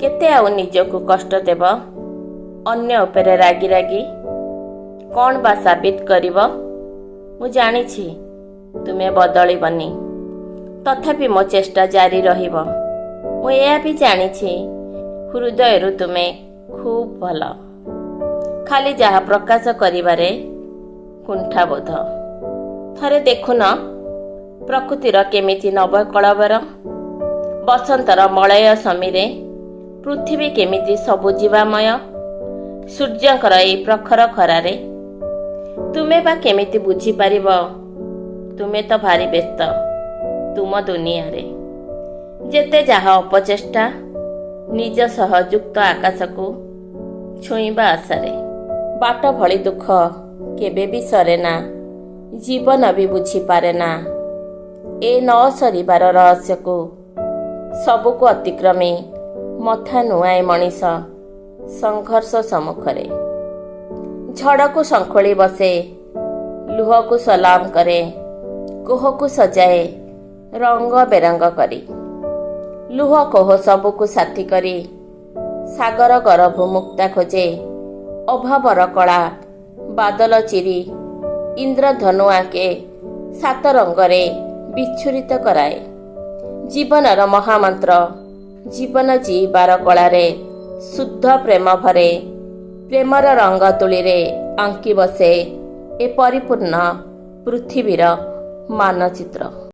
केते आउ निजको कष्ट देव अन्य उपरे रागी रागी कौन बा साबित करिव। मु जानिछि तुमे बदलिबनी, तथापि मो चेष्टा जारी रहिब। मु एया भी जानिछि हृदयरु तुमे खूब भल, खाली जहा प्रकाश करिबारे कुंठाबोध। थरे देखुन प्रकृतिर केमिति नवकळबर, बसंतर मलय समीरे पृथ्वी केमिति सबुजीवामय, सूर्यंकर एई प्रखर खरारे तुमे बा केमिति बुझी पारिब। तुमे तो भारी व्यस्त तुम दुनिया रे, जेते जाहा अपचेष्टा निज सह युक्त आकाश को छुईबा आशारे। बाट भली दुख केबे भी सरे ना, जीवन भी बुझी पारे ना। ए न सरिबार रहस्य को सबको अतिक्रमी मथा नुआए मनीष संघर्ष सम्मुखरे। झड़ को संखोली बसे, लुह को सलाम करे, कोह को सजाए रंग बेरंग करी। लुह कोह सबको साथी करी, सागर गर्भ मुक्ता खोजे। अभावर कला बादल चिरी, इंद्रधनु आके सात रंगरे विच्छुरित कराए। जीवनर महामंत्र जीवन जीवार कलारे शुद्ध प्रेम भरे। प्रेमर रंग तुलीरे आंकी बसे ए परिपूर्ण पृथ्वीर मानचित्र।